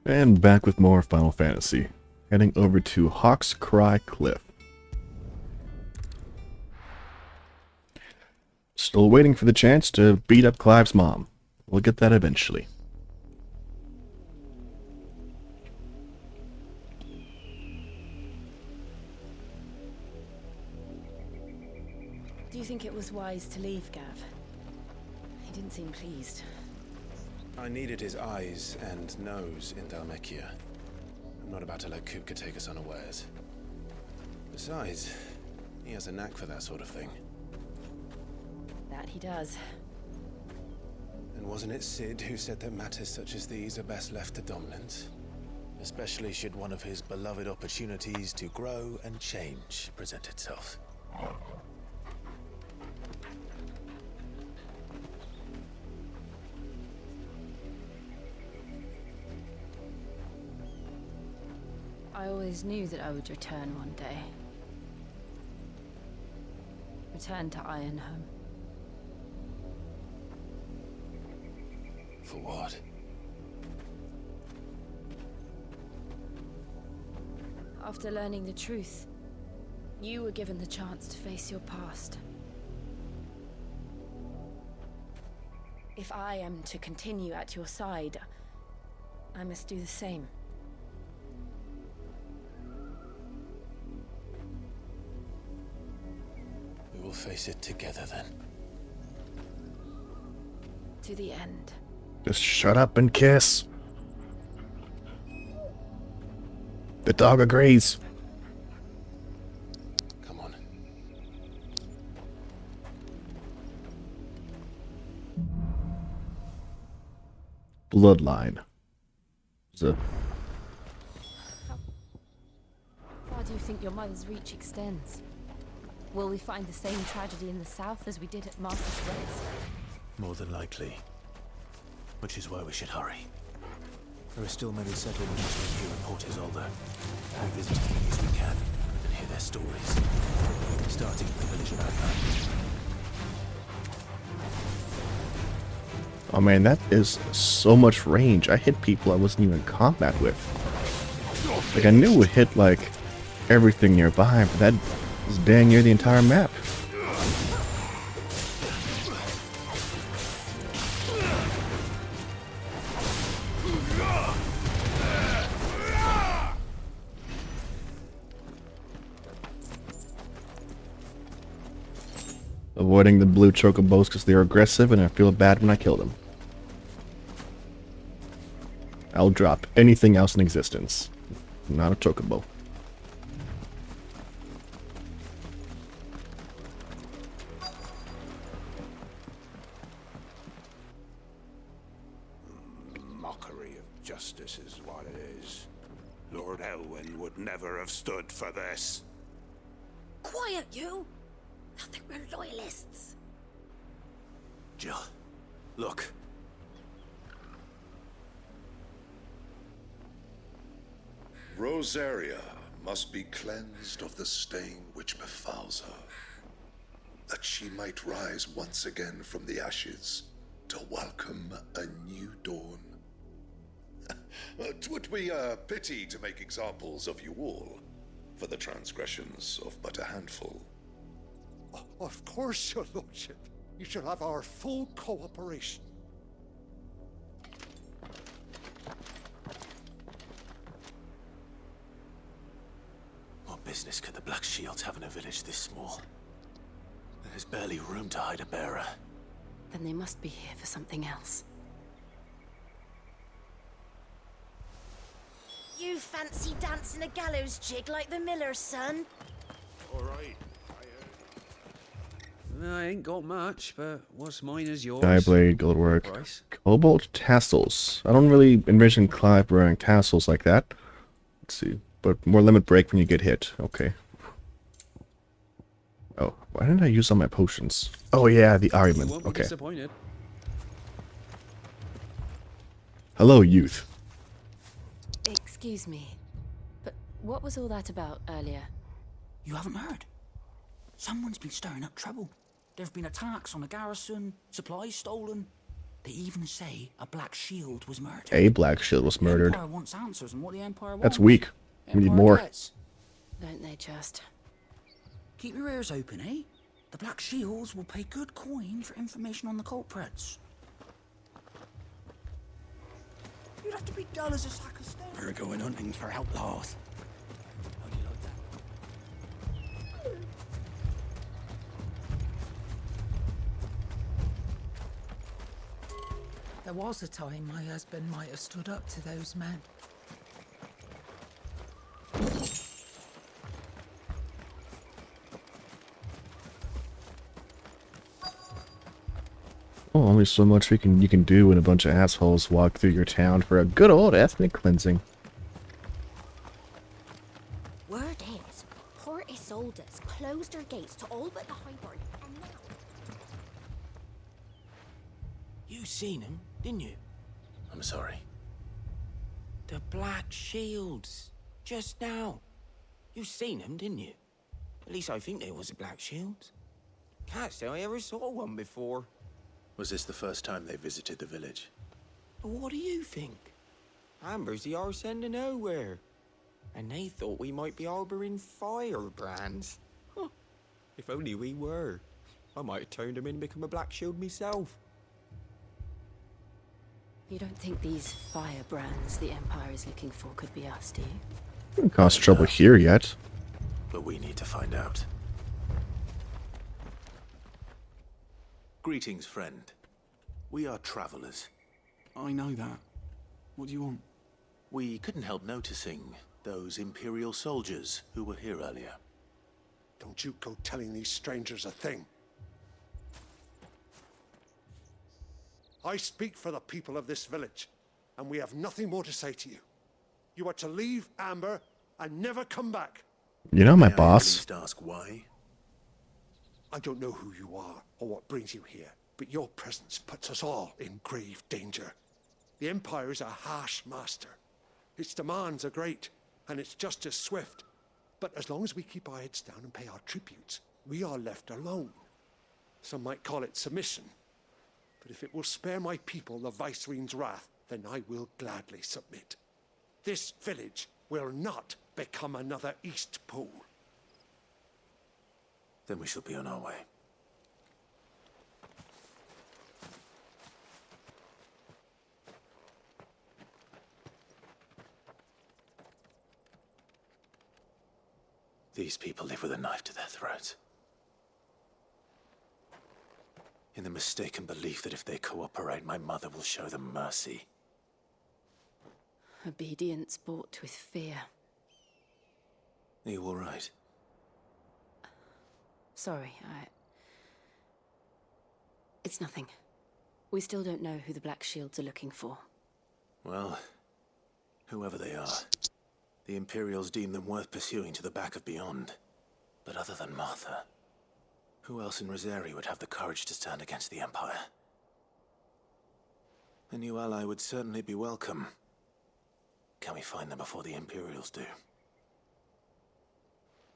And back with more Final Fantasy. Heading over to Hawk's Cry Cliff. Still waiting for the chance to beat up Clive's mom. We'll get that eventually. Do you think it was wise to leave, Gav? He didn't seem pleased. I needed his eyes and nose in Dhalmekia. I'm not about to let Kupka take us unawares. Besides, he has a knack for that sort of thing. That he does. And wasn't it Sid who said that matters such as these are best left to dominance? Especially should one of his beloved opportunities to grow and change present itself. I always knew that I would return one day. Return to Ironhome. For what? After learning the truth, you were given the chance to face your past. If I am to continue at your side, I must do the same. We will face it together then. To the end. Just shut up and kiss. The dog agrees. Come on. Bloodline. How far do you think your mother's reach extends? Will we find the same tragedy in the south as we did at Marcus Rest? More than likely. Which is why we should hurry. There are still many settlements between here and Port Isolde. We visit as many as we can and hear their stories. Starting at the village of Adler. Oh man, that is so much range. I hit people I wasn't even in combat with. Like, I knew it would hit, like, everything nearby, but that was dang near the entire map. Avoiding the blue chocobos because they're aggressive and I feel bad when I kill them. I'll drop anything else in existence. Not a chocobo. Mockery of justice is what it is. Lord Elwyn would never have stood for this. Quiet, you! I think we're loyalists. Jill, look. Rosaria must be cleansed of the stain which befouls her, that she might rise once again from the ashes to welcome a new dawn. 'Twould be a pity to make examples of you all, for the transgressions of but a handful. Of course, your lordship. You shall have our full cooperation. What business could the Black Shields have in a village this small? There's barely room to hide a bearer. Then they must be here for something else. You fancy dancing a gallows jig like the miller's son? All right. I ain't got much, but what's mine is yours. Skyblade, Goldwork, Price? Cobalt tassels. I don't really envision Clive wearing tassels like that. Let's see. But more limit break when you get hit. Okay. Oh, why didn't I use all my potions? Oh yeah, the You argument. won't be Okay. disappointed. Hello, youth. Excuse me, but what was all that about earlier? You haven't heard? Someone's been stirring up trouble. There have been attacks on the garrison, supplies stolen. They even say a Black Shield was murdered. A Black Shield was murdered. The Empire wants answers on what the Empire wants. That's weak. We need Empire more. gets. Don't they just? Keep your ears open, eh? The Black Shields will pay good coin for information on the culprits. You'd have to be dull as a sack of stone. We're going hunting for outlaws. How do you like that? There was a time my husband might have stood up to those men. Oh, only so much you can do when a bunch of assholes walk through your town for a good old ethnic cleansing. Word is, Port Isolde's closed her gates to all but the Highborn, and now... You seen him, didn't you? I'm sorry. The Black Shields. Just now. You seen them, didn't you? At least I think they was a Black Shields. Can't say I ever saw one before. Was this the first time they visited the village? What do you think? Amber's the arse end of nowhere. And they thought we might be harboring firebrands. Huh. If only we were. I might have turned them in and become a Black Shield myself. You don't think these firebrands the Empire is looking for could be us, do you? Didn't cause trouble here yet. But we need to find out. Greetings, friend. We are travelers. I know that. What do you want? We couldn't help noticing those Imperial soldiers who were here earlier. Don't you go telling these strangers a thing. I speak for the people of this village, and we have nothing more to say to you. You are to leave Amber and never come back. You know my May I boss. at least ask why? I don't know who you are or what brings you here, but your presence puts us all in grave danger. The Empire is a harsh master. Its demands are great, and its justice swift. But as long as we keep our heads down and pay our tributes, we are left alone. Some might call it submission. But if it will spare my people the Viceroy's wrath, then I will gladly submit. This village will not become another East Pool. Then we shall be on our way. These people live with a knife to their throats. In the mistaken belief that if they cooperate, my mother will show them mercy. Obedience bought with fear. Are you all right? Sorry, It's nothing. We still don't know who the Black Shields are looking for. Well, whoever they are, the Imperials deem them worth pursuing to the back of beyond. But other than Martha, who else in Rosari would have the courage to stand against the Empire? A new ally would certainly be welcome. Can we find them before the Imperials do?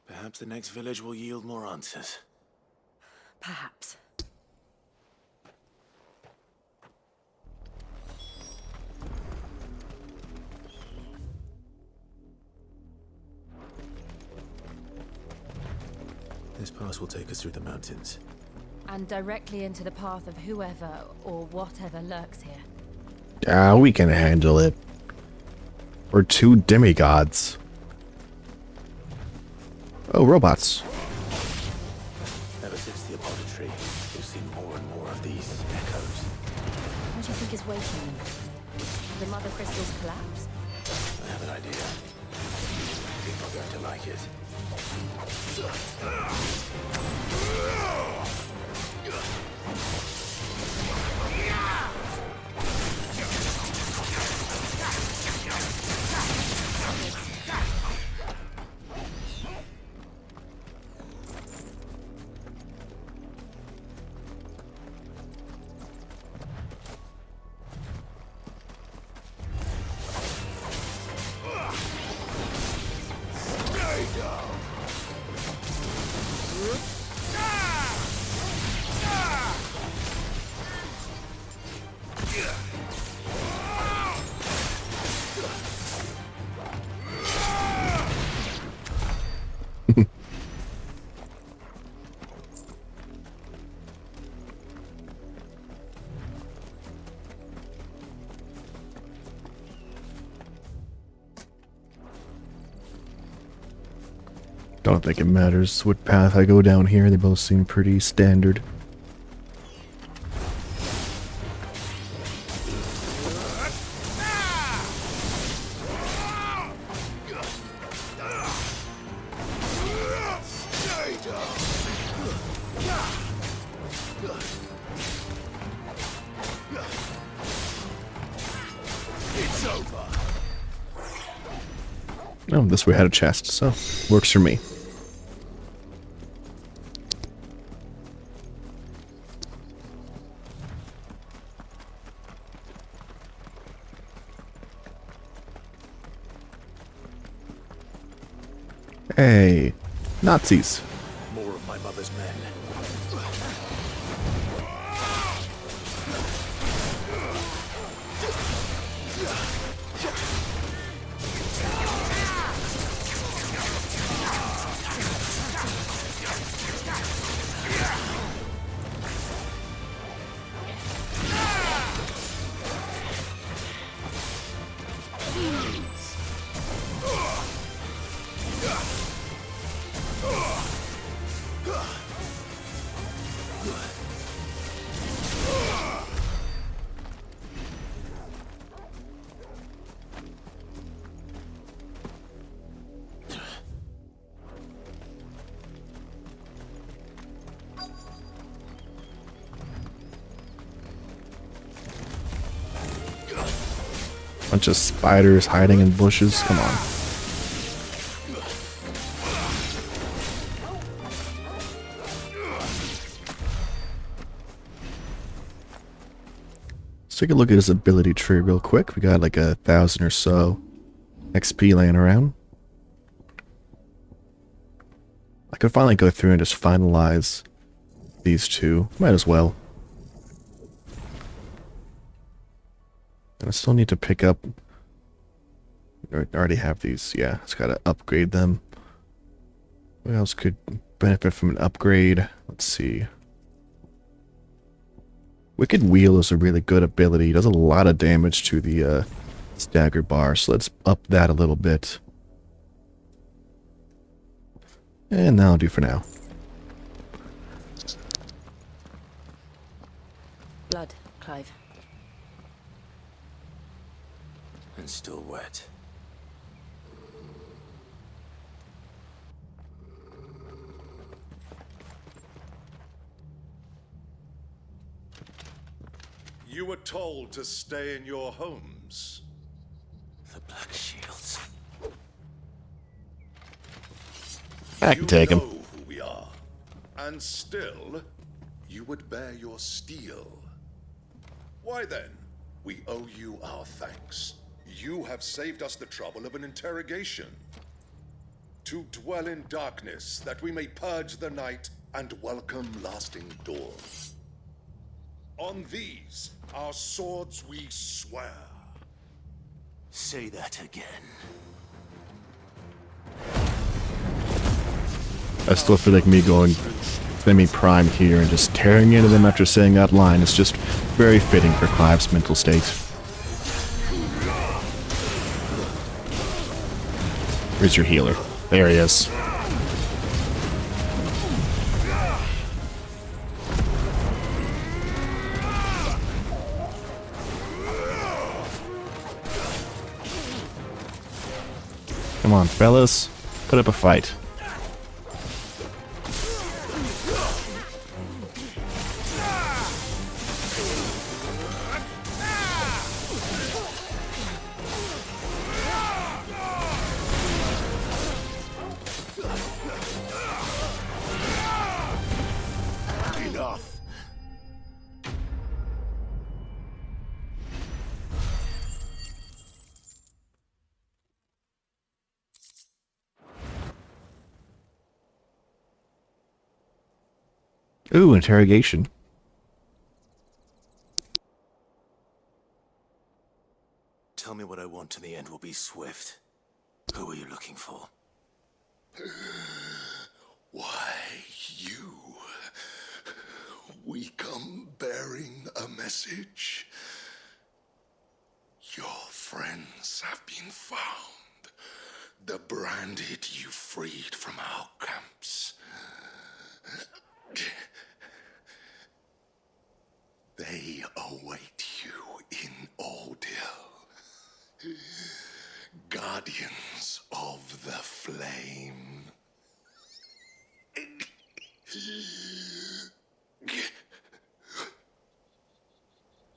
Perhaps the next village will yield more answers. Perhaps. This pass will take us through the mountains. And directly into the path of whoever or whatever lurks here. Ah, we can handle it. We're two demigods. Oh, robots. Ever since the Apoditry, we've seen more and more of these echoes. What do you think is waking them? The Mother Crystal's collapse? I have an idea. People are going to like it. Don't think it matters what path I go down here. They both seem pretty standard. Oh, this way had a chest, so works for me. Hey, Nazis. More of my mother's men. Bunch of spiders hiding in bushes. Come on. Let's take a look at his ability tree real quick. We got like 1,000 or so XP laying around. I could finally go through and just finalize these two. Might as well. And I still need to pick up... I already have these. Yeah, just gotta upgrade them. What else could benefit from an upgrade? Let's see. Wicked Wheel is a really good ability. It does a lot of damage to the stagger bar, so let's up that a little bit. And that'll do for now. Blood, Clive. And still wet. You were told to stay in your homes. The Black Shields. I can take him. You know who we are. And still, you would bear your steel. Why then, we owe you our thanks. You have saved us the trouble of an interrogation. To dwell in darkness, that we may purge the night and welcome lasting dawn. On these, our swords we swear. Say that again. I still feel like me going semi-prime here and just tearing into them after saying that line is just very fitting for Clive's mental state. Where's your healer? There he is. Come on, fellas. Put up a fight. Enough. Ooh, interrogation. Tell me what I want and the end will be swift. Who are you looking for? Why, you. We come bearing a message. Your friends have been found. The branded you freed from our camps. They await you in Aldil. Guardians of the Flame.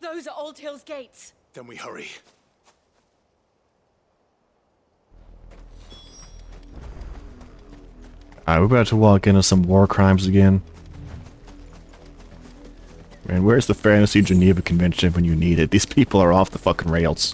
Those are Old Hill's gates. Then we hurry. Alright, we're about to walk into some war crimes again. Man, where's the Fantasy Geneva Convention when you need it? These people are off the fucking rails.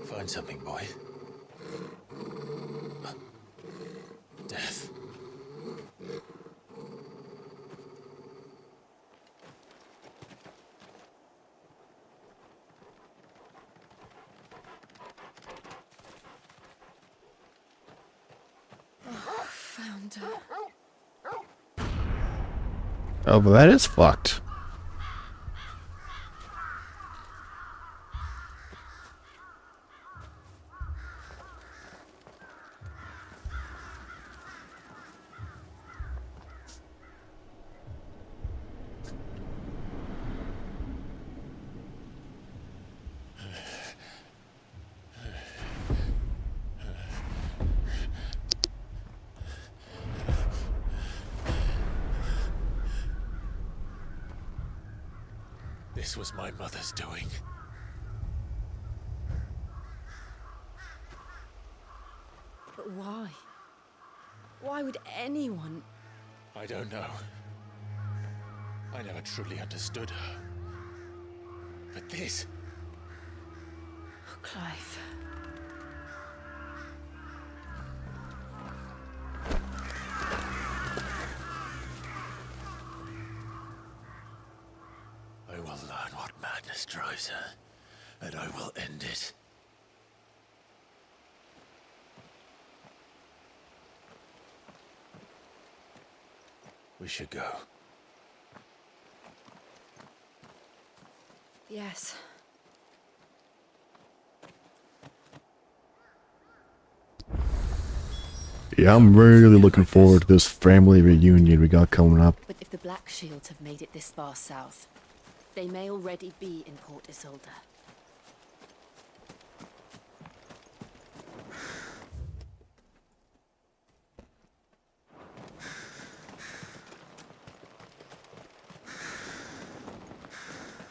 Find something, boy. Death. Found her. Oh, but that is fucked. This was my mother's doing. But why? Why would anyone... I don't know. I never truly understood her. But this... Oh, Clive. I will learn what madness drives her, and I will end it. We should go. Yes. Yeah, I'm really looking forward to this family reunion we got coming up. But if the Black Shields have made it this far south, they may already be in Port Isolde.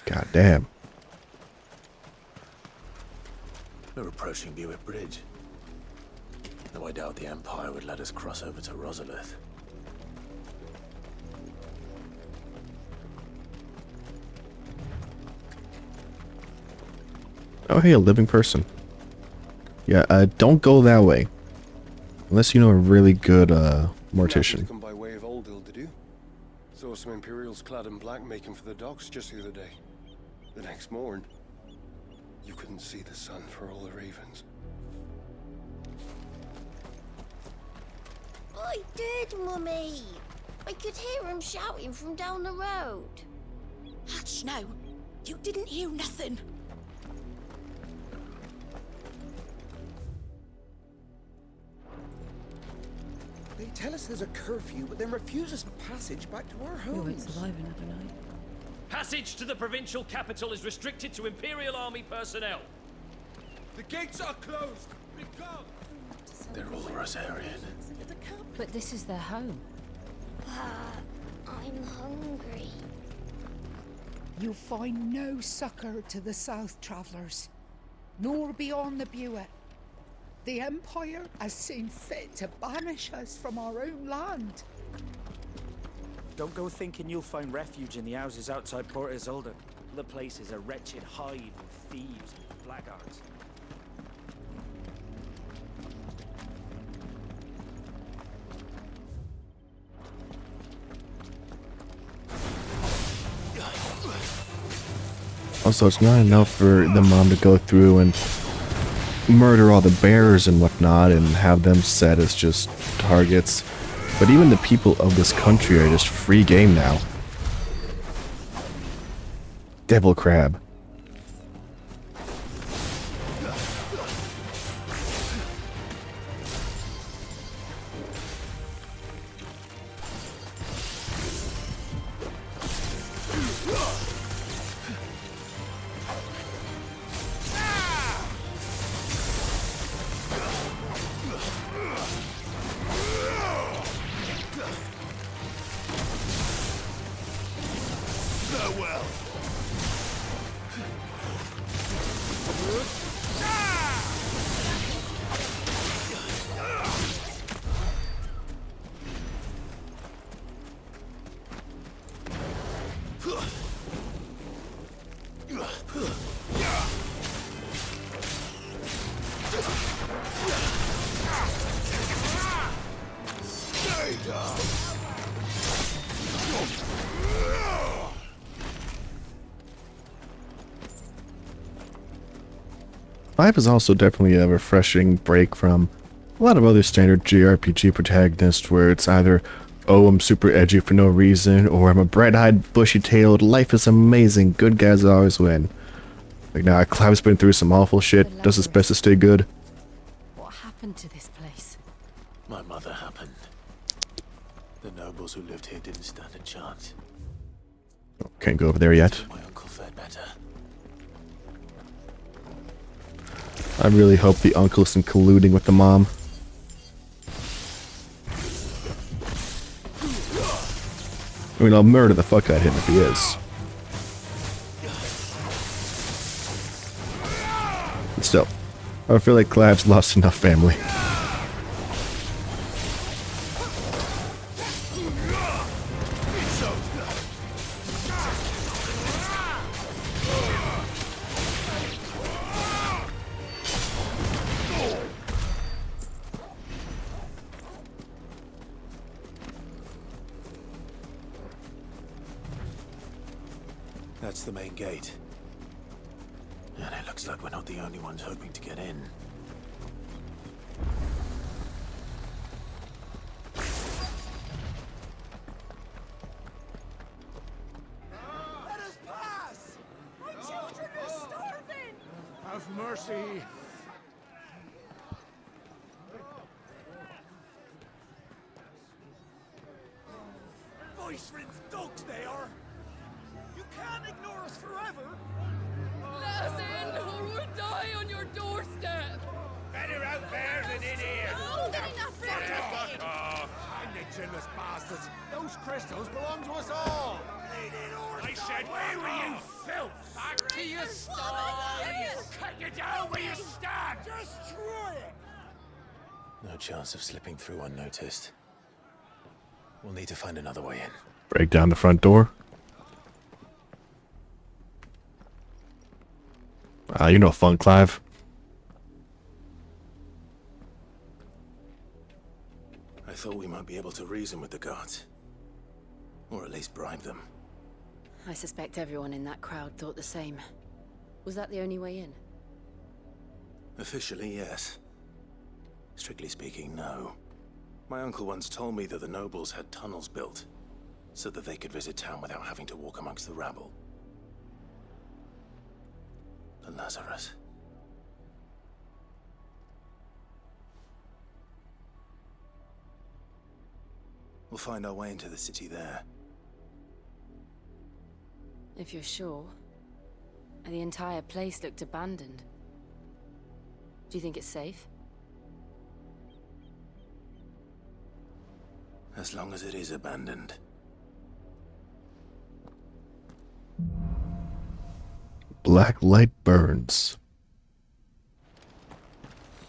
God damn. We're approaching Buick Bridge. Though I doubt the Empire would let us cross over to Rosalith. Oh, hey, a living person. Yeah, don't go that way. Unless you know a really good, mortician. Come by way of Oldhill, did you? Saw some Imperials clad in black making for the docks just the other day. The next morn, you couldn't see the sun for all the ravens. I did, Mummy. I could hear him shouting from down the road. Hush, no. You didn't hear nothing. They tell us there's a curfew, but then refuse us passage back to our homes. We won't survive another night. Passage to the provincial capital is restricted to Imperial Army personnel. The gates are closed. Become. They're all Rosarian. But this is their home. I'm hungry. You find no succor to the south travellers, nor beyond the Buet. The Empire has seen fit to banish us from our own land. Don't go thinking you'll find refuge in the houses outside Port Isolde. The place is a wretched hive of thieves and blackguards. Also, it's not enough for the mom to go through and murder all the bears and whatnot and have them set as just targets. But even the people of this country are just free game now. Devil crab. Five is also definitely a refreshing break from a lot of other standard JRPG protagonists where it's either, oh, I'm super edgy for no reason, or I'm a bright-eyed, bushy-tailed, life is amazing, good guys always win. Like, now, Clive's been through some awful shit, does his best to stay good. What happened to this place? My mother happened. The nobles who lived here didn't stand a chance. Can't go over there yet. My uncle fared better. I really hope the uncle isn't colluding with the mom. I mean, I'll murder the fuck out of him if he is. But still, I feel like Clive's lost enough family. That's the main gate. And it looks like we're not the only ones hoping to get in. Let us pass! My children are starving! Have mercy! Voice-rinsed dogs they are! You can't ignore us forever! Let us in, or we'll die on your doorstep! Better out there than in here! Fuck off! And the chinless bastards! Those crystals belong to us all! I said, where were you, filth? Back to your stalls! Cut you down where you stand! Destroy it! No chance of slipping through unnoticed. We'll need to find another way in. Break down the front door. You know fun, Clive. I thought we might be able to reason with the guards. Or at least bribe them. I suspect everyone in that crowd thought the same. Was that the only way in? Officially, yes. Strictly speaking, no. My uncle once told me that the nobles had tunnels built, so that they could visit town without having to walk amongst the rabble. The Lazarus. We'll find our way into the city there. If you're sure. The entire place looked abandoned. Do you think it's safe? As long as it is abandoned. Black light burns.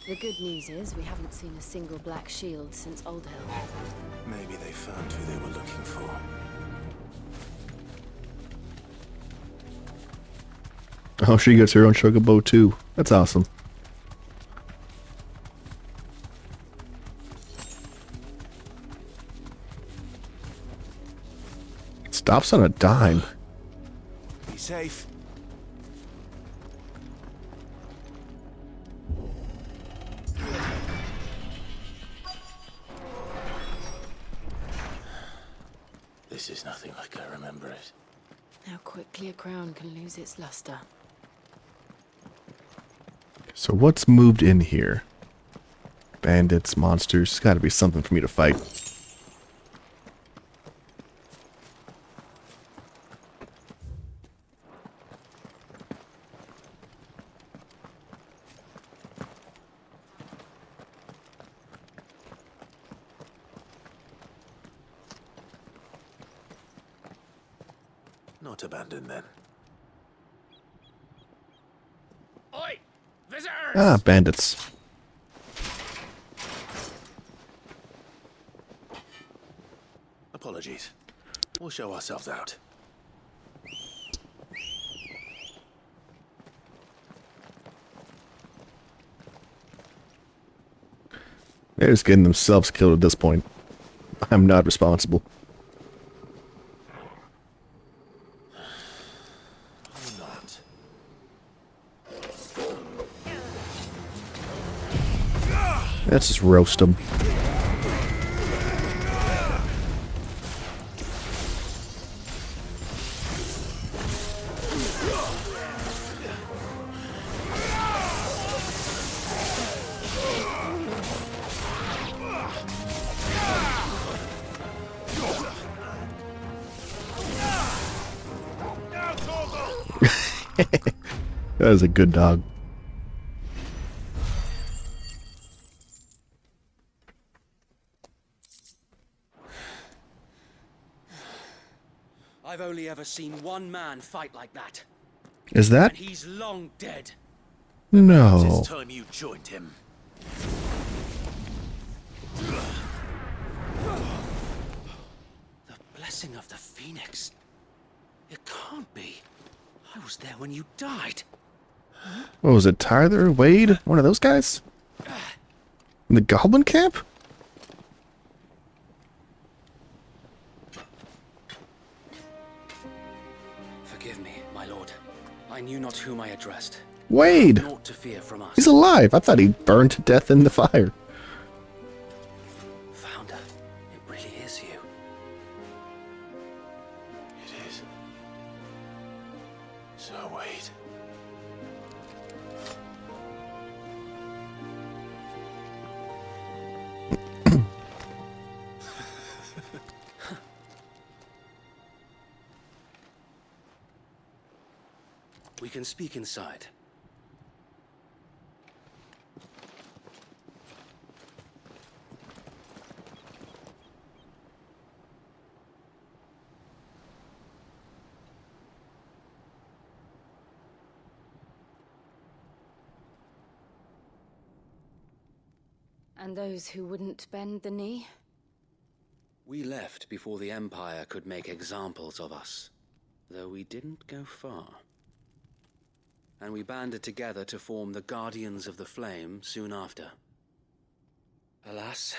The good news is we haven't seen a single black shield since Old Hill. Maybe they found who they were looking for. Oh, she gets her own chocobo too. That's awesome. Stops on a dime. Be safe. This is nothing like I remember it. How quickly a crown can lose its luster. So what's moved in here? Bandits, monsters. Gotta be something for me to fight. Not abandoned then. Oi! Visitors! Ah, bandits. Apologies. We'll show ourselves out. They're just getting themselves killed at this point. I'm not responsible. Not. Let's just roast them. That was a good dog. I've only ever seen one man fight like that. Is that? And he's long dead. No. It's time you joined him. The blessing of the Phoenix. It can't be. I was there when you died. What was it, Tyler? Wade? One of those guys? In the Goblin Camp? Forgive me, my lord. I knew not whom I addressed. Wade! Naught to fear from us. He's alive! I thought he burned to death in the fire. Founder, it really is you. It is. So wait. We can speak inside. And those who wouldn't bend the knee? We left before the Empire could make examples of us, though we didn't go far. And we banded together to form the Guardians of the Flame soon after. Alas,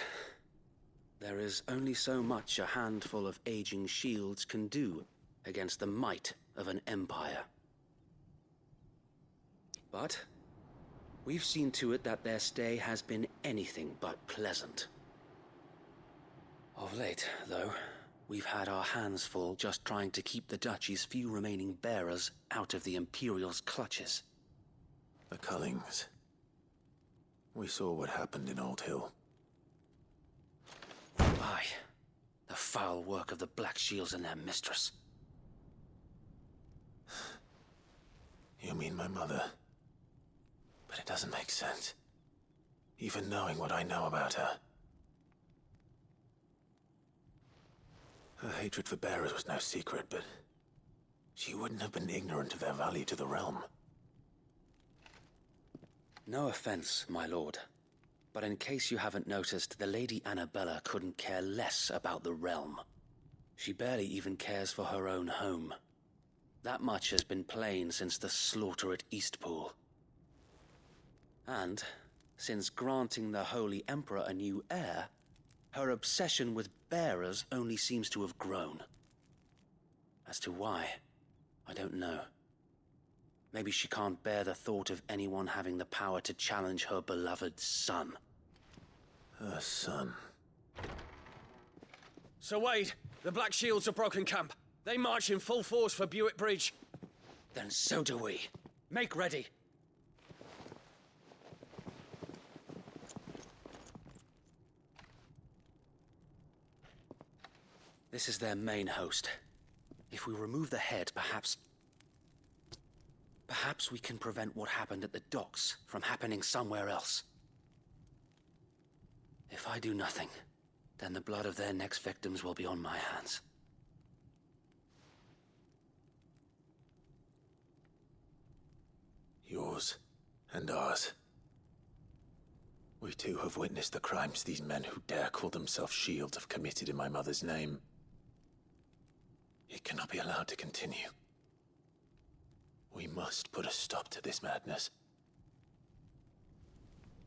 there is only so much a handful of aging shields can do against the might of an empire. But we've seen to it that their stay has been anything but pleasant. Of late, though, we've had our hands full just trying to keep the Duchy's few remaining bearers out of the Imperial's clutches. The Cullings. We saw what happened in Old Hill. Aye, the foul work of the Black Shields and their mistress. You mean my mother? But it doesn't make sense. Even knowing what I know about her. Her hatred for bearers was no secret, but she wouldn't have been ignorant of their value to the realm. No offense, my lord, but in case you haven't noticed, the Lady Annabella couldn't care less about the realm. She barely even cares for her own home. That much has been plain since the slaughter at Eastpool. And, since granting the Holy Emperor a new heir, her obsession with bearers only seems to have grown. As to why, I don't know. Maybe she can't bear the thought of anyone having the power to challenge her beloved son. Her son. So Wade, The Black Shields have broken camp. They march in full force for Buick Bridge. Then so do we. Make ready. This is their main host. If we remove the head, perhaps we can prevent what happened at the docks from happening somewhere else. If I do nothing, then the blood of their next victims will be on my hands. Yours and ours. We too have witnessed the crimes these men who dare call themselves Shields have committed in my mother's name. It cannot be allowed to continue. We must put a stop to this madness.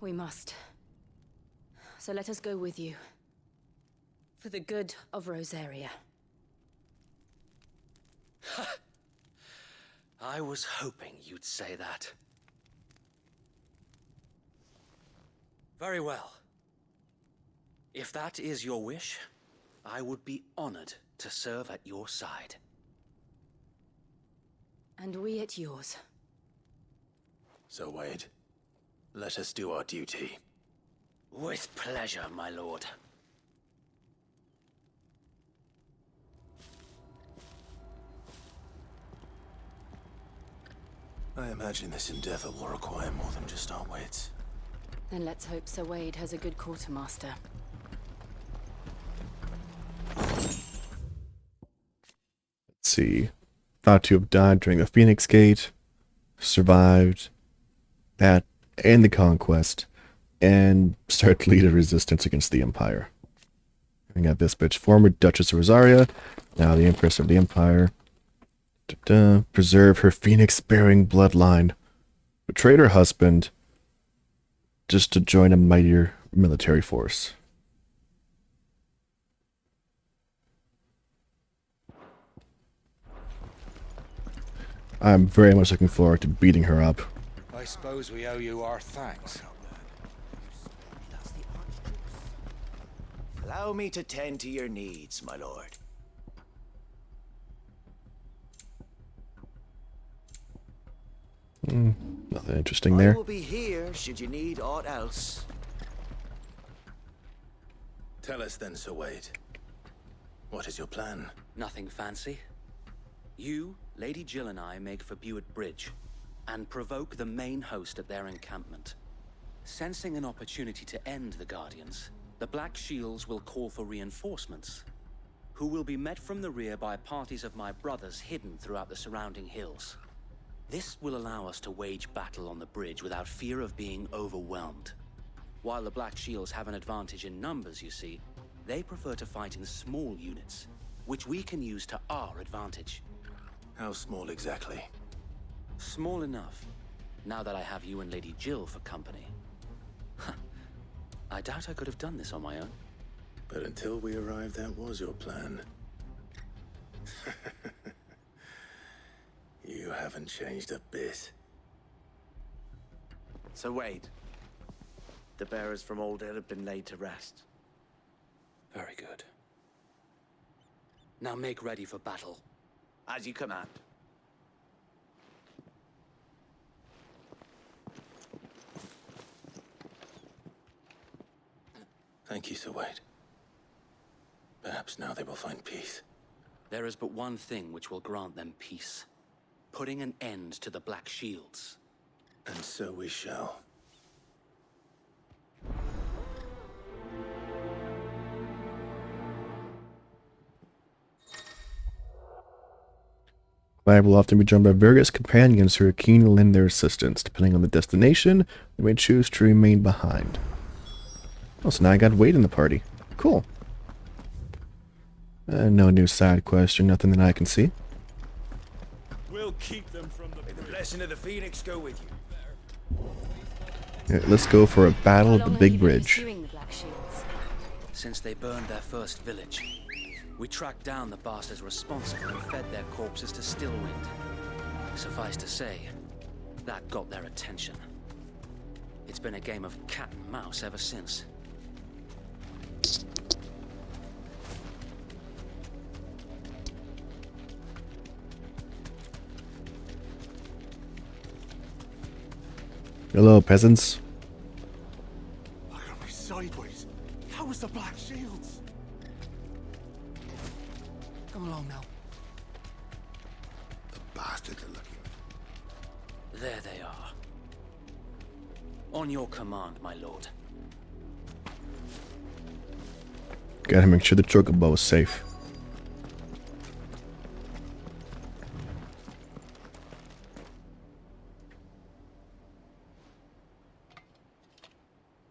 We must. So let us go with you. For the good of Rosaria. I was hoping you'd say that. Very well. If that is your wish, I would be honored to serve at your side. And we at yours. So, Wade, let us do our duty. With pleasure, my lord. I imagine this endeavor will require more than just our wits. Then let's hope Sir Wade has a good quartermaster. Let's see. Thought to have died during the Phoenix Gate. Survived that and the conquest. And started to lead a resistance against the Empire. We got this bitch. Former Duchess of Rosaria. Now the Empress of the Empire. Preserve her Phoenix-bearing bloodline. Betrayed her husband. Just to join a mightier military force. I'm very much looking forward to beating her up. I suppose we owe you our thanks. Allow me to tend to your needs, my lord. Nothing interesting I there. will be here should you need aught else. Tell us then, Sir Wade. What is your plan? Nothing fancy. You, Lady Jill and I make for Buick Bridge and provoke the main host at their encampment. Sensing an opportunity to end the Guardians, the Black Shields will call for reinforcements, who will be met from the rear by parties of my brothers hidden throughout the surrounding hills. This will allow us to wage battle on the bridge without fear of being overwhelmed. While the Black Shields have an advantage in numbers, you see, they prefer to fight in small units, which we can use to our advantage. How small exactly? Small enough, now that I have you and Lady Jill for company. I doubt I could have done this on my own. But until we arrived, that was your plan. You haven't changed a bit. So Wade, the bearers from Old Hill have been laid to rest. Very good. Now make ready for battle. As you command. Thank you, Sir Wade. Perhaps now they will find peace. There is but one thing which will grant them peace. Putting an end to the Black Shields. And so we shall. Clive will often be joined by various companions who are keen to lend their assistance. Depending on the destination, they may choose to remain behind. Oh, so now I got Wade in the party. Cool. No new side quest or nothing that I can see. We'll keep them from the... May the blessing of the Phoenix go with you. Alright, let's go for a battle at the big bridge. The Black Shields? Since they burned their first village, we tracked down the bastards responsible and fed their corpses to Stillwind. Suffice to say, that got their attention. It's been a game of cat and mouse ever since. Since they burned their first village, we tracked down the bastards responsible and fed their corpses to Stillwind. Suffice to say, that got their attention. It's been a game of cat and mouse ever since. Hello, peasants. Look at me sideways. How was the Black Shields? Come along now. The bastards are looking. There they are. On your command, my lord. Gotta make sure the chocobo is safe.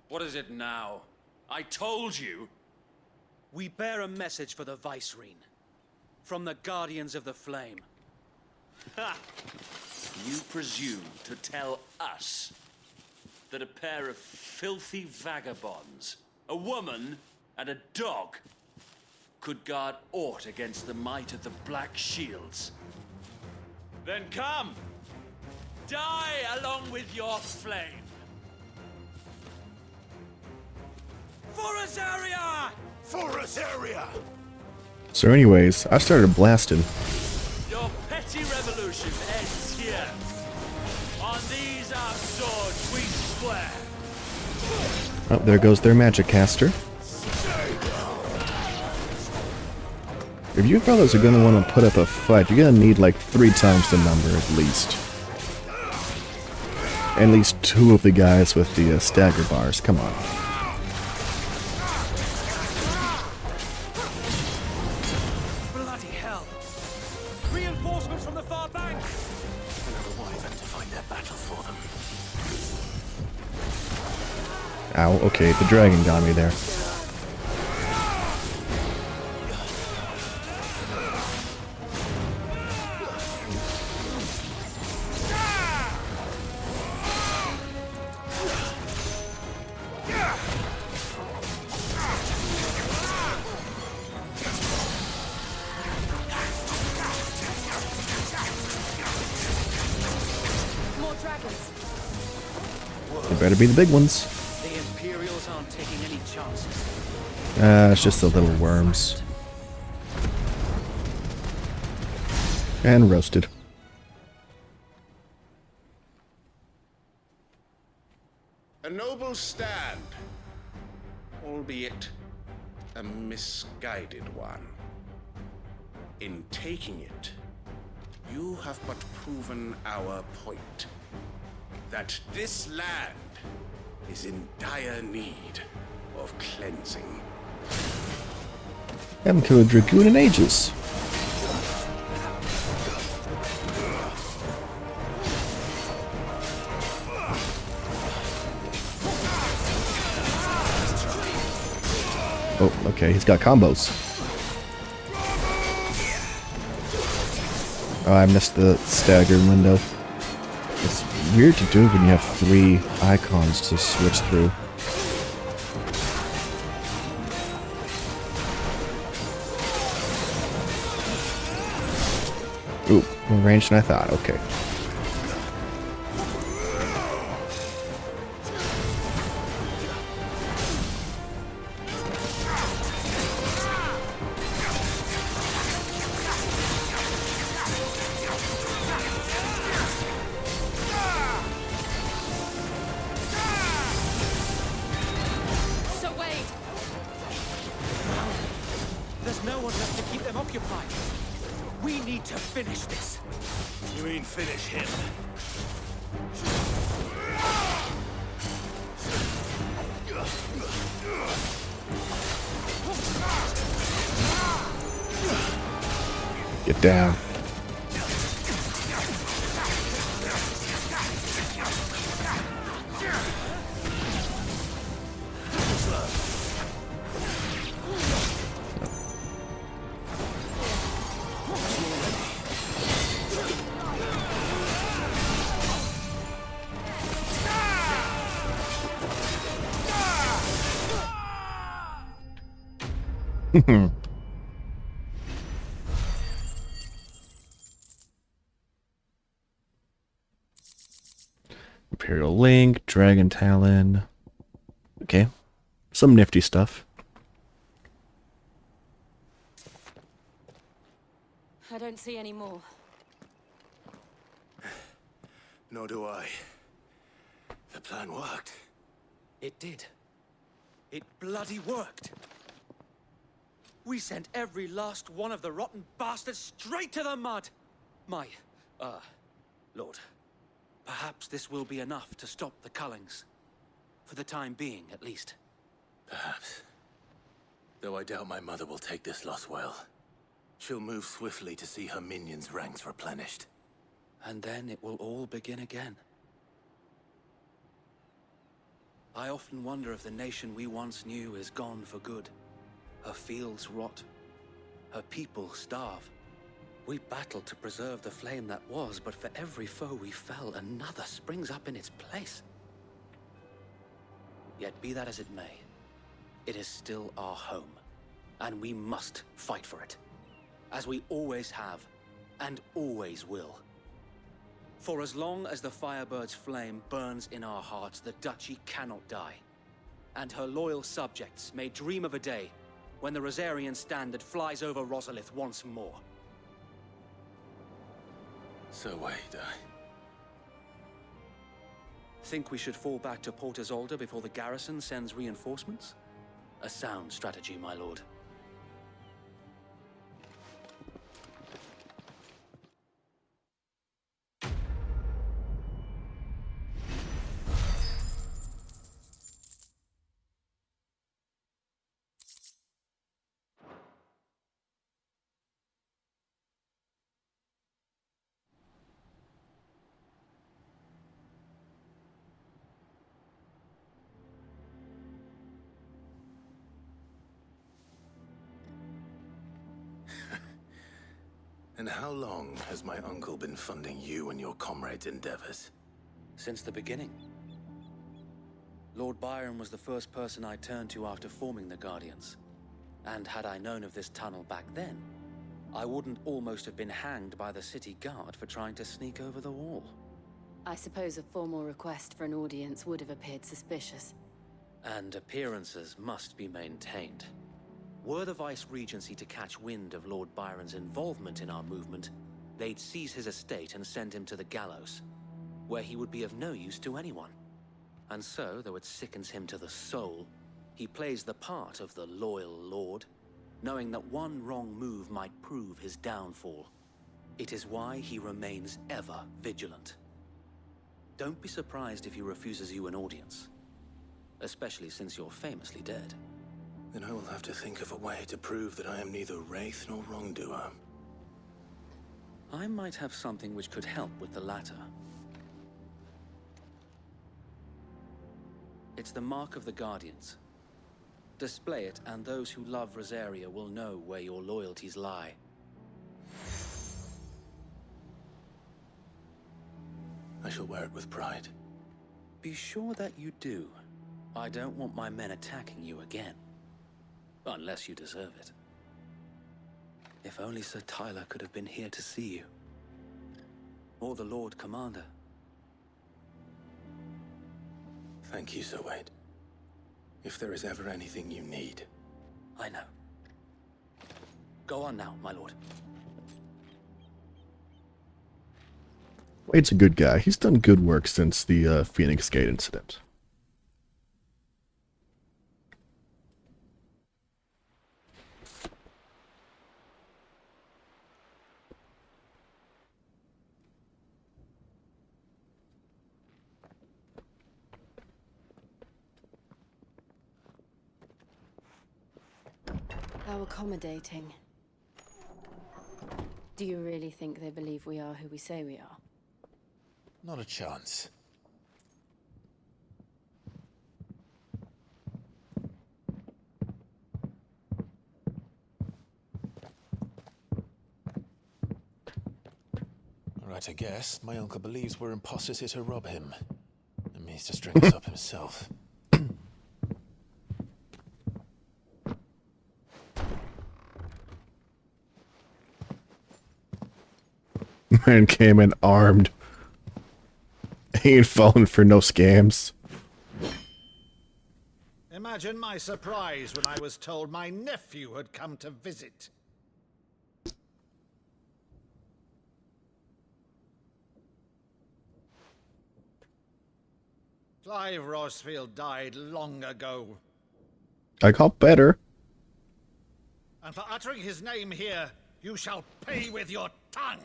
What is it now? I told you! We bear a message for the Vicereine. From the Guardians of the Flame. Ha! You presume to tell us that a pair of filthy vagabonds, a woman and a dog, could guard aught against the might of the Black Shields? Then come! Die along with your flame! For Azaria! For Azaria! So anyways, I started blasting. Your petty revolution ends here. On these our swords we swear. Oh, there goes their magic caster. If you fellas are gonna want to put up a fight, you're gonna need like 3 times the number at least. At least 2 of the guys with the stagger bars. Come on. Bloody hell! Reinforcements from the far bank! Another wyvern to find their battle for them. Ow, okay, the dragon got me there. More dragons. They better be the big ones. The Imperials aren't taking any chances. It's just the little worms. And roasted. A noble stand, albeit a misguided one. In taking it, you have but proven our point. That this land is in dire need of cleansing. Haven't killed a dragoon in ages. Oh, okay, he's got combos. Oh, I missed the stagger window. It's weird to do when you have 3 icons to switch through. Ooh, more range than I thought. Okay. So Wade! There's no one left to keep them occupied. We need to finish this. You mean finish him? Get down. Imperial Link, Dragon Talon. Okay. Some nifty stuff. I don't see any more. Nor do I. The plan worked. It did. It bloody worked. We sent every last one of the rotten bastards straight to the mud. My, Lord, perhaps this will be enough to stop the Cullings. For the time being, at least. Perhaps. Though I doubt my mother will take this loss well. She'll move swiftly to see her minions' ranks replenished. And then it will all begin again. I often wonder if the nation we once knew is gone for good. Her fields rot. Her people starve. We battled to preserve the flame that was, but for every foe we fell, another springs up in its place. Yet be that as it may, it is still our home, and we must fight for it, as we always have, and always will. For as long as the Firebird's flame burns in our hearts, the Duchy cannot die, and her loyal subjects may dream of a day when the Rosarian standard flies over Rosalith once more. So wait, Think we should fall back to Port Isolde before the garrison sends reinforcements? A sound strategy, my lord. And how long has my uncle been funding you and your comrades' endeavors? Since the beginning. Lord Byron was the first person I turned to after forming the Guardians. And had I known of this tunnel back then, I wouldn't almost have been hanged by the city guard for trying to sneak over the wall. I suppose a formal request for an audience would have appeared suspicious. And appearances must be maintained. Were the Vice-Regency to catch wind of Lord Byron's involvement in our movement, they'd seize his estate and send him to the gallows, where he would be of no use to anyone. And so, though it sickens him to the soul, he plays the part of the loyal lord, knowing that one wrong move might prove his downfall. It is why he remains ever vigilant. Don't be surprised if he refuses you an audience, especially since you're famously dead. Then I will have to think of a way to prove that I am neither wraith nor wrongdoer. I might have something which could help with the latter. It's the mark of the Guardians. Display it, and those who love Rosaria will know where your loyalties lie. I shall wear it with pride. Be sure that you do. I don't want my men attacking you again. Unless you deserve it. If only Sir Tyler could have been here to see you. Or the Lord Commander. Thank you, Sir Wade. If there is ever anything you need. I know. Go on now, my lord. Wade's a good guy. He's done good work since the Phoenix Gate incident. How accommodating. Do you really think they believe we are who we say we are? Not a chance. Right, I guess. My uncle believes we're imposters here to rob him. And means to string us up himself. Man came in armed. He ain't falling for no scams. Imagine my surprise when I was told my nephew had come to visit. Clive Rosfield died long ago. I got better. And for uttering his name here, you shall pay with your tongue.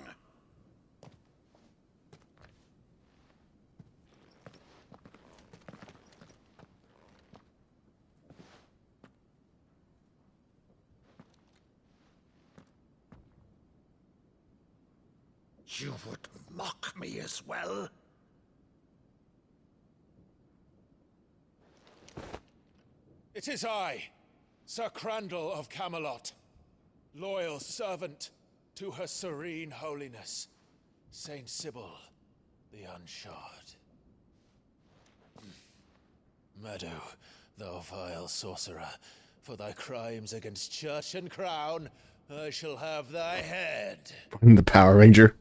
You would mock me as well? It is I, Sir Crandall of Camelot, loyal servant to Her Serene Holiness, Saint Sybil the Unshod. Meadow, thou vile sorcerer, for thy crimes against church and crown, I shall have thy head. The Power Ranger.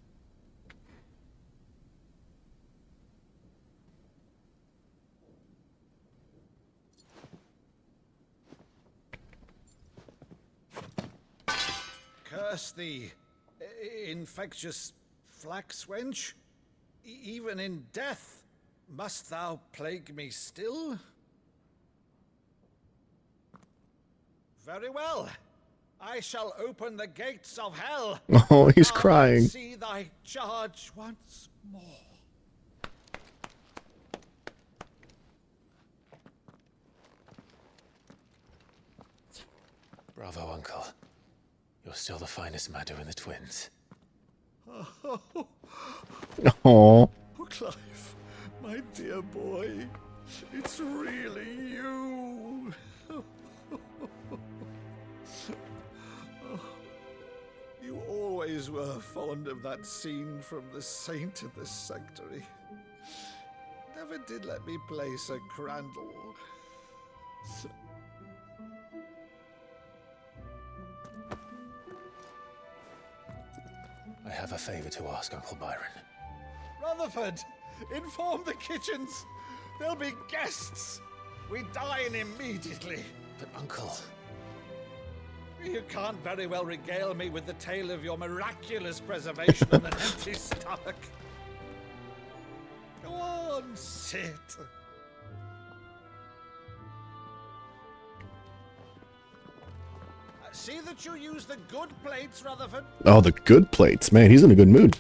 Curse thee, infectious flax wench. Even in death, must thou plague me still? Very well. I shall open the gates of hell. Oh, he's Thou crying. wilt see thy charge once more. Bravo, Uncle. You're still the finest Maddu in the twins. Oh, Aww. oh, Clive, my dear boy, it's really you. You always were fond of that scene from The Saint in the Sanctuary. Never did let me play Sir Crandall. I have a favor to ask, Uncle Byron. Rutherford, inform the kitchens. There'll be guests. We dine immediately. But, Uncle... You can't very well regale me with the tale of your miraculous preservation on an empty stomach. Go on, sit. See that you use the good plates, Rutherford. Oh, the good plates. Man, he's in a good mood.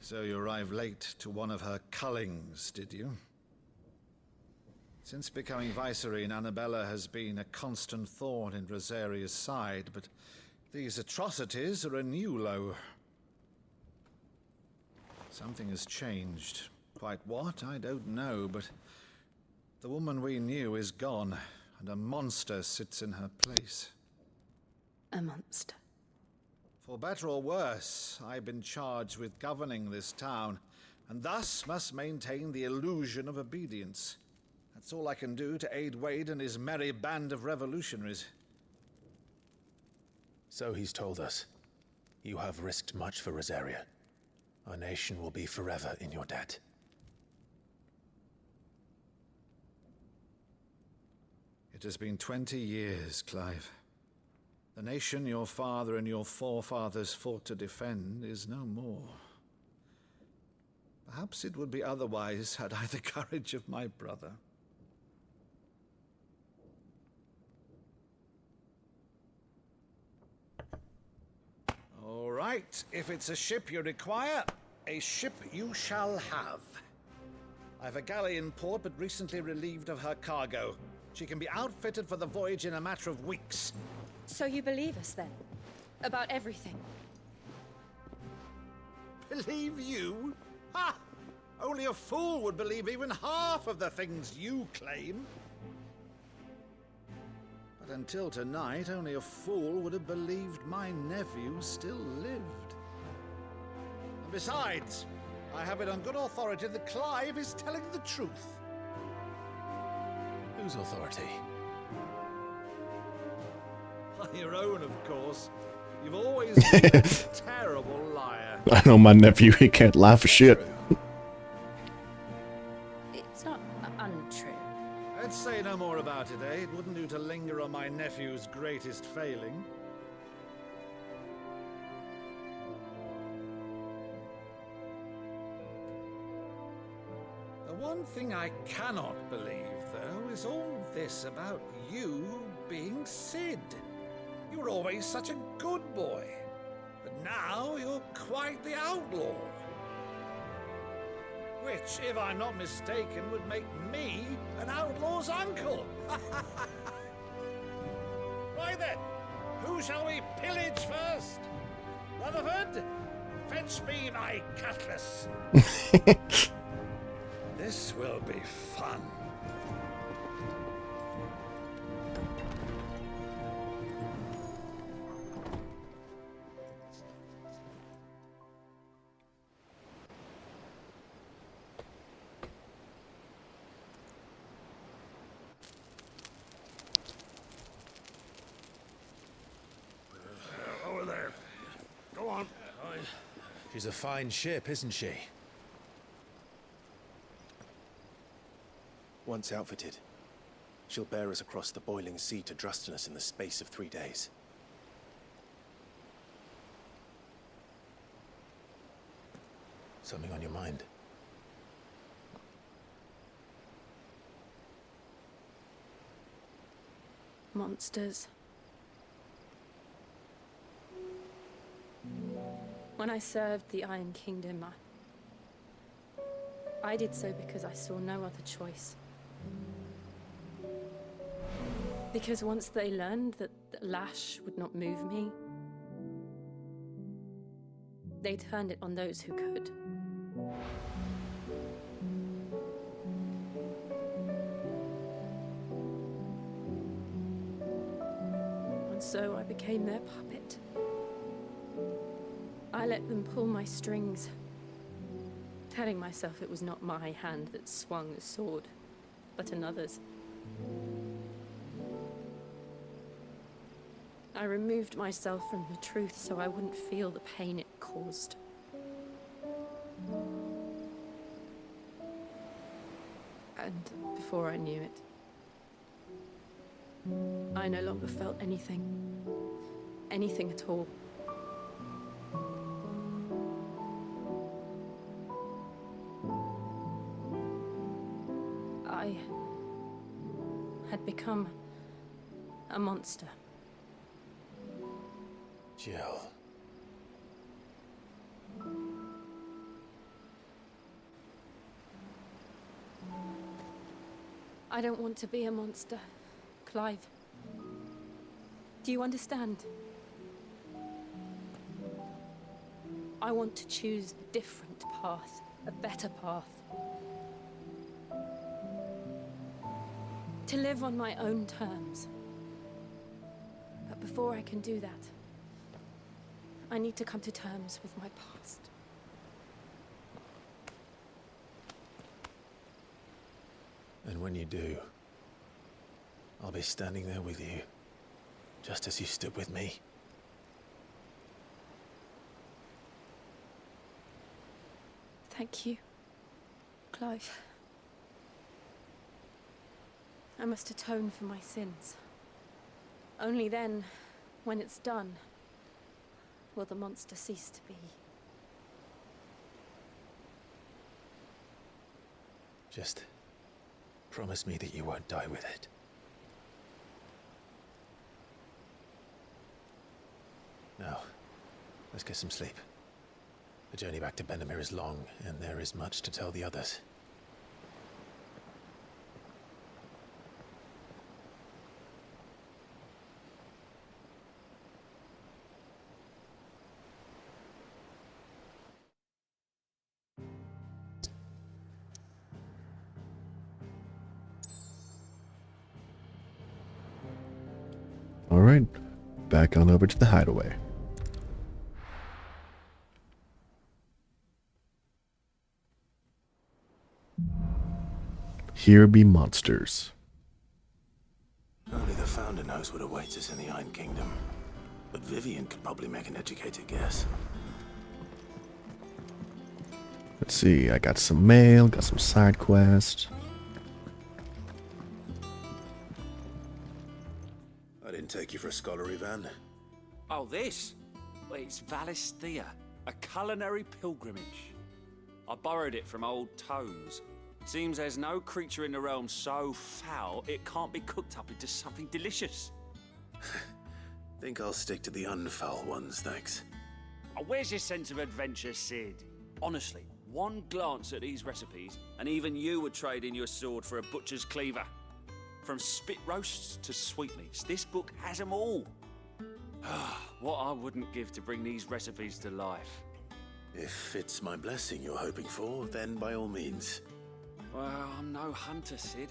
So you arrived late to one of her cullings, did you? Since becoming Vicereine, Annabella has been a constant thorn in Rosaria's side, but these atrocities are a new low. Something has changed. Quite what, I don't know, but the woman we knew is gone, and a monster sits in her place. A monster. For better or worse, I've been charged with governing this town, and thus must maintain the illusion of obedience. That's all I can do to aid Wade and his merry band of revolutionaries. So he's told us. You have risked much for Rosaria. Our nation will be forever in your debt. It has been 20 years, Clive. The nation your father and your forefathers fought to defend is no more. Perhaps it would be otherwise had I the courage of my brother. All right, if it's a ship you require, a ship you shall have. I've a galley in port, but recently relieved of her cargo. She can be outfitted for the voyage in a matter of weeks. So you believe us then? About everything? Believe you? Ha! Only a fool would believe even half of the things you claim. But until tonight, only a fool would have believed my nephew still lived. And besides, I have it on good authority that Clive is telling the truth. Whose authority? Your own, of course. You've always been a terrible liar. I know my nephew, he can't lie for shit. It's not untrue. Let's say no more about it, eh? It wouldn't do to linger on my nephew's greatest failing. one thing I cannot believe, though, is all this about you being Cid. You were always such a good boy, but now you're quite the outlaw. Which, if I'm not mistaken, would make me an outlaw's uncle. Right then, who shall we pillage first? Rutherford, fetch me my cutlass. This will be fun. Over there. Go on. She's a fine ship, isn't she? Once outfitted, she'll bear us across the boiling sea to Drustinus in the space of 3 days. Something on your mind? Monsters. When I served the Iron Kingdom, I did so because I saw no other choice. Because once they learned that the lash would not move me, they turned it on those who could. And so I became their puppet. I let them pull my strings, telling myself it was not my hand that swung the sword, but another's. I removed myself from the truth so I wouldn't feel the pain it caused. And before I knew it, I no longer felt anything. Anything at all. I had become a monster. Jill. I don't want to be a monster, Clive. Do you understand? I want to choose a different path, a better path. To live on my own terms. But before I can do that, I need to come to terms with my past. And when you do, I'll be standing there with you, just as you stood with me. Thank you, Clive. I must atone for my sins. Only then, when it's done, will the monster cease to be. Just promise me that you won't die with it. Now, let's get some sleep. The journey back to Benamir is long, and there is much to tell the others. Alright, back on over to the hideaway. Here be monsters. Only the Founder knows what awaits us in the Iron Kingdom. But Vivian could probably make an educated guess. Let's see, I got some mail, got some side quests. I didn't take you for a scholar, Ivan. Oh, this? Well, it's Valisthea, a culinary pilgrimage. I borrowed it from old tomes. Seems there's no creature in the realm so foul it can't be cooked up into something delicious. Think I'll stick to the unfoul ones, thanks. Where's your sense of adventure, Sid? Honestly, one glance at these recipes, and even you would trade in your sword for a butcher's cleaver. From spit roasts to sweetmeats, this book has them all. What I wouldn't give to bring these recipes to life. If it's my blessing you're hoping for, then by all means. Well, I'm no hunter, Sid.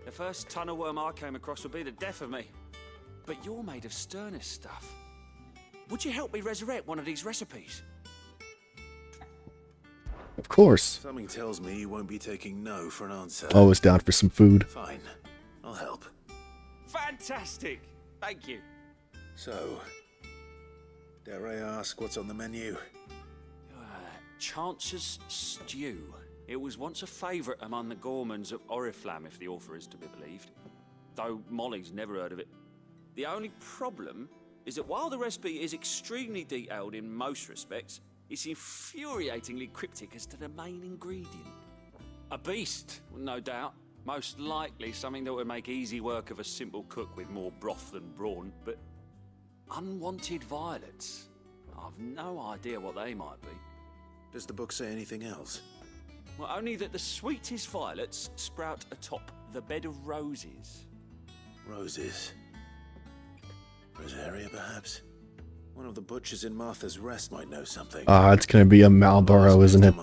The first tunnel worm I came across would be the death of me. But you're made of sterner stuff. Would you help me resurrect one of these recipes? Of course. Something tells me you won't be taking no for an answer. Always down for some food. Fine. I'll help. Fantastic! Thank you. So, dare I ask what's on the menu? Chance's Stew. It was once a favourite among the gourmands of Oriflamme, if the author is to be believed. Though Molly's never heard of it. The only problem is that while the recipe is extremely detailed in most respects, it's infuriatingly cryptic as to the main ingredient. A beast, no doubt. Most likely something that would make easy work of a simple cook with more broth than brawn, but unwanted violets. I've no idea what they might be. Does the book say anything else? Well, only that the sweetest violets sprout atop the bed of roses. Roses. Rosaria, perhaps? One of the butchers in Martha's Rest might know something. It's gonna be a Marlboro, isn't it?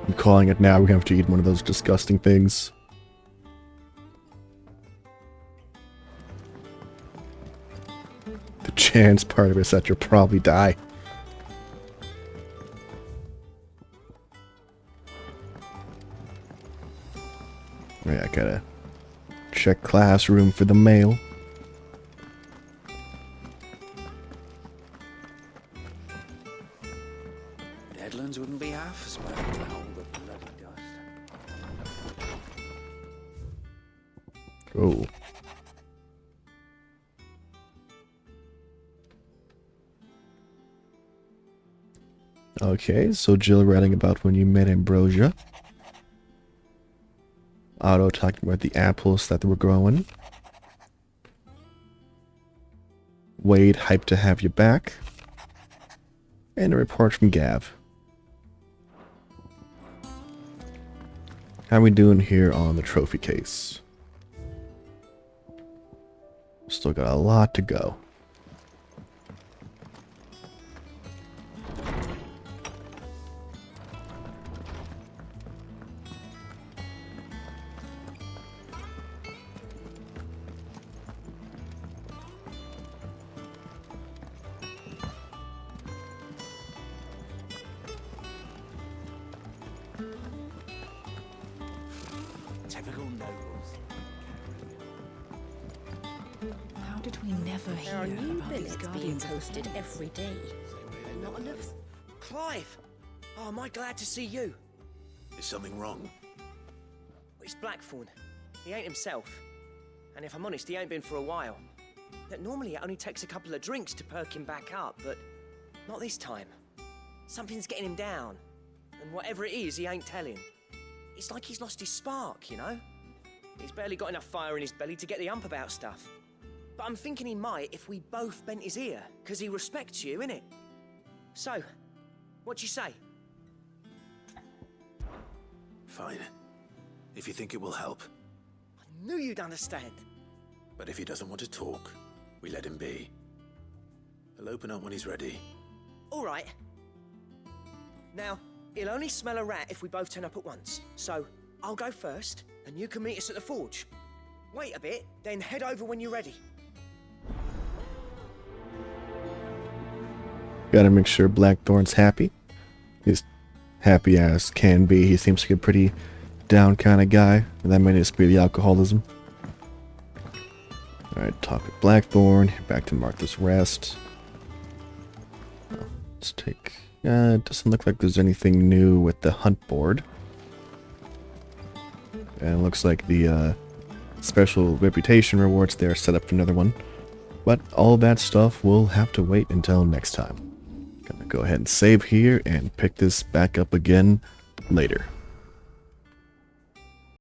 I'm calling it now. We're gonna have to eat one of those disgusting things. The chance part of it is that you'll probably die. Yeah, I gotta check classroom for the mail. Deadlands wouldn't be half as bad without all the bloody dust. Oh. Okay, so Jill writing about when you met Ambrosia. Otto talking about the apples that were growing. Wade hyped to have you back. And a report from Gav. How are we doing here on the trophy case? Still got a lot to go. Typical nobles. How did we never hear There are new about these billets being guardians? posted every day. Not enough. Clive! Oh, am I glad to see you? Is something wrong? It's Blackthorn. He ain't himself. And if I'm honest, he ain't been for a while. That normally it only takes a couple of drinks to perk him back up, but not this time. Something's getting him down. And whatever it is, he ain't telling. It's like he's lost his spark, you know? He's barely got enough fire in his belly to get the ump about stuff. But I'm thinking he might if we both bent his ear, because he respects you, innit? So, what you say? Fine. If you think it will help. I knew you'd understand. But if he doesn't want to talk, we let him be. He'll open up when he's ready. All right. Now, he'll only smell a rat if we both turn up at once. So, I'll go first, and you can meet us at the forge. Wait a bit, then head over when you're ready. Gotta make sure Blackthorn's happy. He's happy as can be. He seems like a pretty down kind of guy. And that might just be the alcoholism. Alright, talk with Blackthorn. Back to Martha's Rest. Let's take... it doesn't look like there's anything new with the hunt board. And it looks like the special reputation rewards there set up for another one. But all that stuff will have to wait until next time. Gonna go ahead and save here and pick this back up again later.